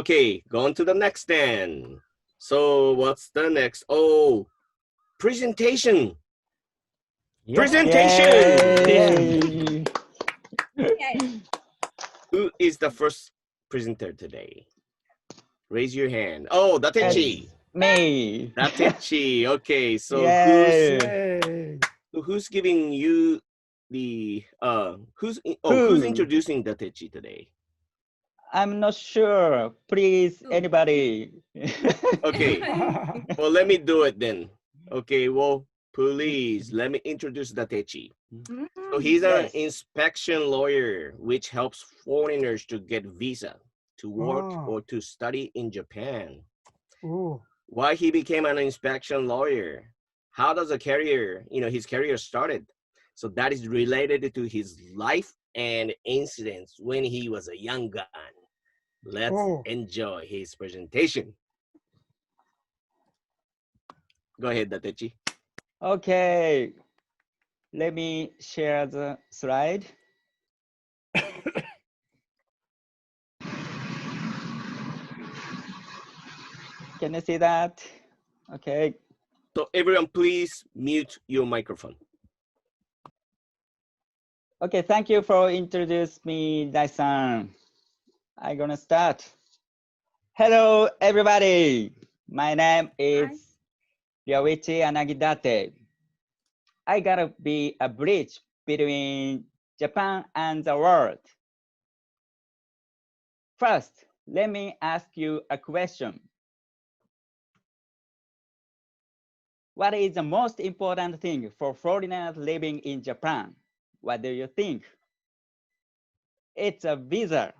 Okay, go on to the next then. So what's the next? Oh, presentation. Yep. Presentation. Yay. Who is the first presenter today? Raise your hand. Oh, Date-cchi. Me. Date-cchi. Okay, so who's giving you the who's introducing Date-cchi today? I'm not sure. Please, anybody. Okay. Well, let me do it then. Okay. Well, please let me introduce Date-cchi. So he's an inspection lawyer, which helps foreigners to get visa to work or to study in Japan. Why he became an inspection lawyer? How does a career, his career started? So that is related to his life and incidents when he was a young guy. Let's enjoy his presentation. Go ahead, Date-cchi. Okay. Let me share the slide. Can you see that? Okay. So everyone, please mute your microphone. Okay, thank you for introducing me, Dai-san. I'm gonna start. Hello, everybody. My name is Ryoichi Yanagidate. I gotta be a bridge between Japan and the world. First, let me ask you a question. What is the most important thing for foreigners living in Japan? What do you think? It's a visa.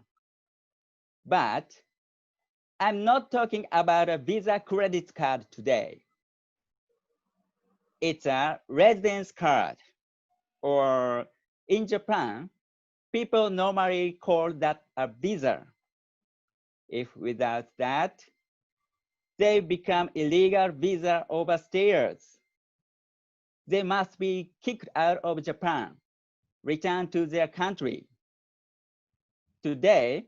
But I'm not talking about a Visa credit card today. It's a residence card, or in Japan, people normally call that a visa. If without that, they become illegal visa overstayers. They must be kicked out of Japan, returned to their country. Today,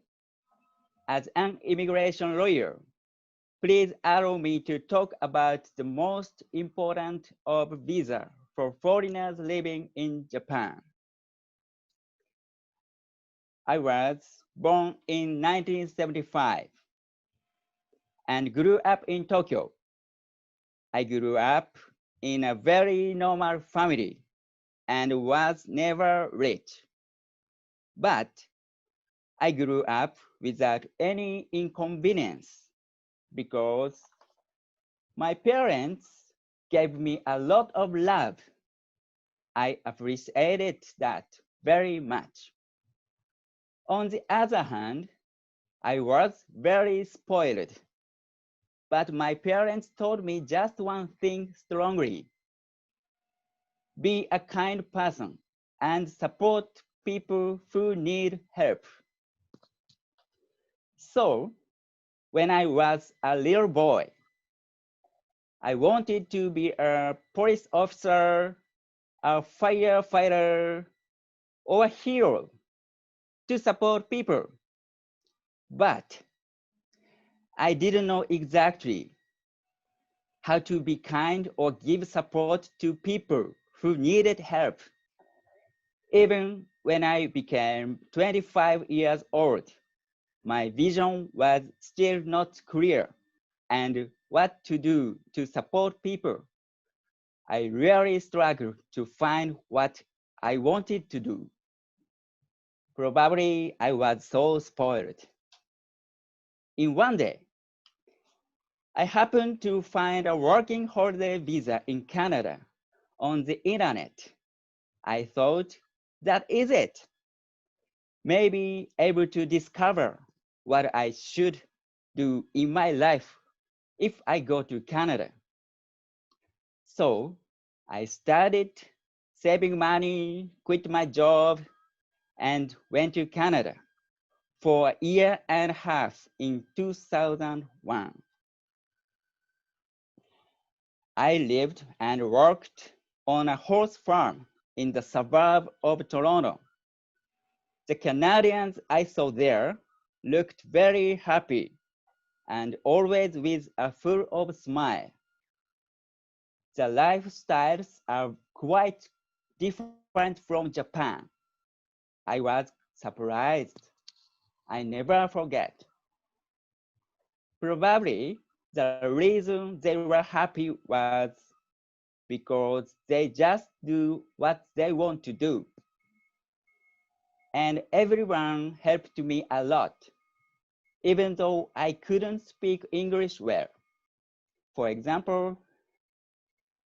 as an immigration lawyer, please allow me to talk about the most important of visa for foreigners living in Japan. I was born in 1975 and grew up in Tokyo. I grew up in a very normal family and was never rich. But I grew up without any inconvenience because my parents gave me a lot of love. I appreciated that very much. On the other hand, I was very spoiled. But my parents told me just one thing strongly. Be a kind person and support people who need help. So, when I was a little boy, I wanted to be a police officer, a firefighter, or a hero to support people. But I didn't know exactly how to be kind or give support to people who needed help. Even when I became 25 years old, my vision was still not clear, and what to do to support people. I really struggled to find what I wanted to do. Probably I was so spoiled. In one day, I happened to find a working holiday visa in Canada on the internet. I thought, that is it. Maybe able to discover what I should do in my life if I go to Canada. So I started saving money, quit my job, and went to Canada for a year and a half in 2001. I lived and worked on a horse farm in the suburb of Toronto. The Canadians I saw there looked very happy and always with a full of smile. The lifestyles are quite different from Japan. I was surprised. I never forget. Probably the reason they were happy was because they just do what they want to do. And everyone helped me a lot, even though I couldn't speak English well. For example,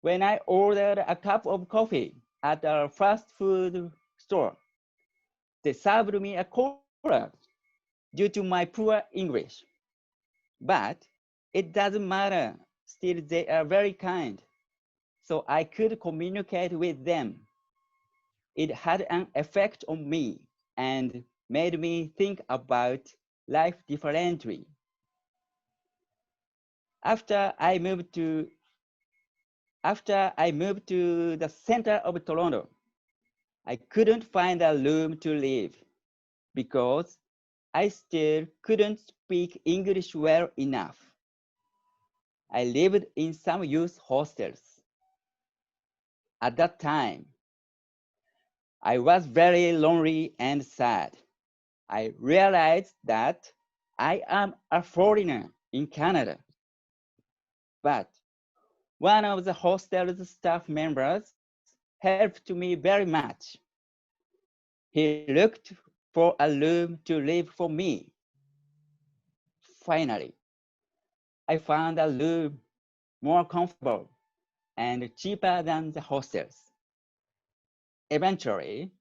when I ordered a cup of coffee at a fast food store, they served me a cola due to my poor English. But it doesn't matter, still they are very kind, so I could communicate with them. It had an effect on me and made me think about life differently. After I moved to the center of Toronto, I couldn't find a room to live because I still couldn't speak English well enough. I lived in some youth hostels. At that time, I was very lonely and sad. I realized that I am a foreigner in Canada. But one of the hostel's staff members helped me very much. He looked for a room to live for me. Finally, I found a room more comfortable and cheaper than the hostels. Eventually,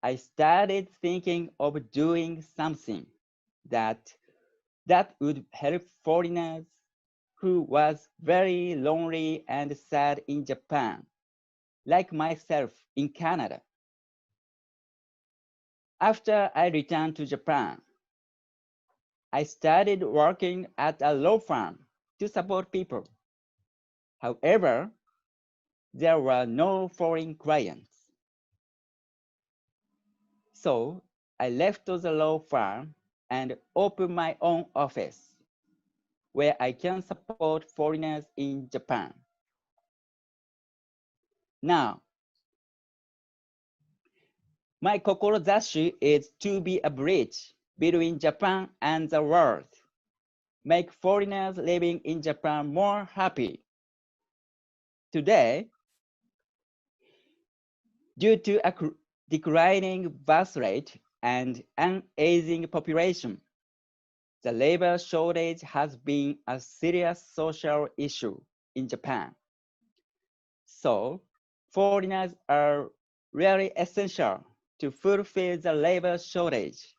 I started thinking of doing something that would help foreigners who was very lonely and sad in Japan, like myself in Canada. After I returned to Japan, I started working at a law firm to support people. However, there were no foreign clients. So I left the law firm and opened my own office where I can support foreigners in Japan. Now, my kokorozashi is to be a bridge between Japan and the world, make foreigners living in Japan more happy. Today, due to a declining birth rate and an aging population, the labor shortage has been a serious social issue in Japan. So, foreigners are really essential to fulfill the labor shortage.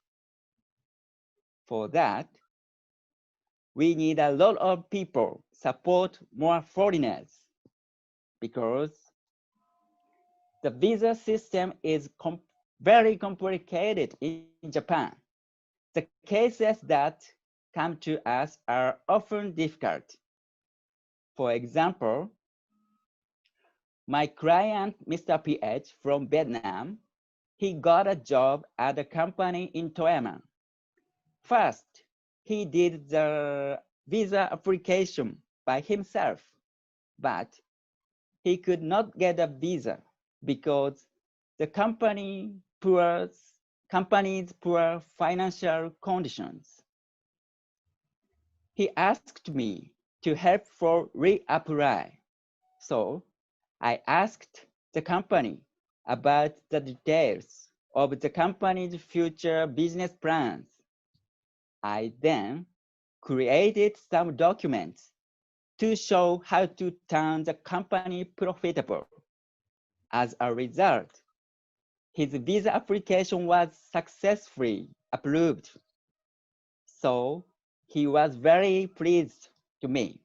For that, we need a lot of people support more foreigners because the visa system is very complicated in Japan. The cases that come to us are often difficult. For example, my client, Mr. PH from Vietnam, he got a job at a company in Toyama. First, he did the visa application by himself, but he could not get a visa because the company's poor financial conditions. He asked me to help for reapply. So I asked the company about the details of the company's future business plans. I then created some documents to show how to turn the company profitable. As a result, his visa application was successfully approved. So he was very pleased to me.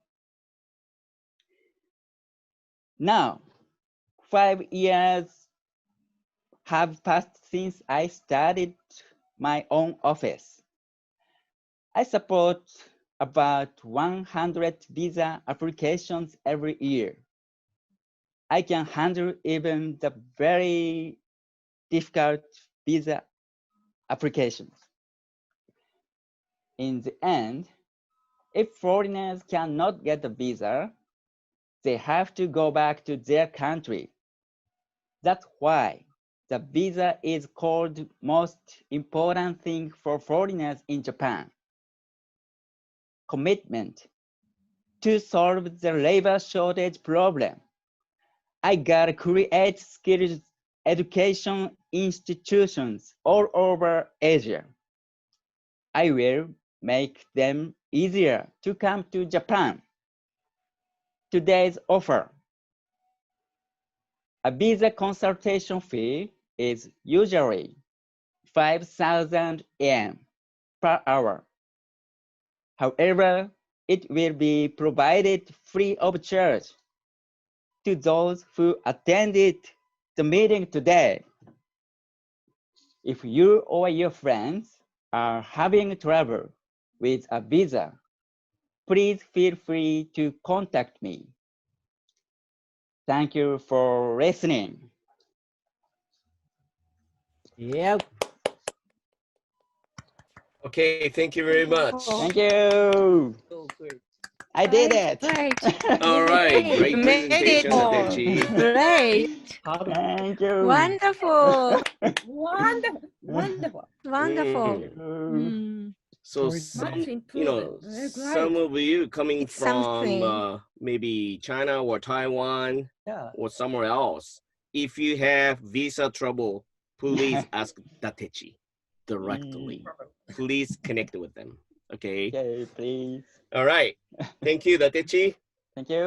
Now, 5 years have passed since I started my own office. I support about 100 visa applications every year. I can handle even the very difficult visa applications. In the end, If foreigners cannot get a visa, they have to go back to their country. That's why the visa is called most important thing for foreigners in Japan. Commitment to solve the labor shortage problem. I gotta create skills education institutions all over Asia. I will make them easier to come to Japan. Today's offer. A visa consultation fee is usually 5,000 yen per hour. However, it will be provided free of charge to those who attended the meeting today. If you or your friends are having trouble with a visa, please feel free to contact me. Thank you for listening. Yep. Okay, thank you very much. Thank you. So good. I did it. Great. All right, You great made it. presentation, Datechi. Great. Thank you. Wonderful. Wonderful. Wonderful. Wonderful. Mm. Mm. So Much some, improvement. Very great. some of you coming It's from something. maybe China or Taiwan Yeah. or somewhere else. If you have visa trouble, please ask Datechi directly. Please connect with them. Okay. Okay, please. All right. Thank you, Datechi. Thank you.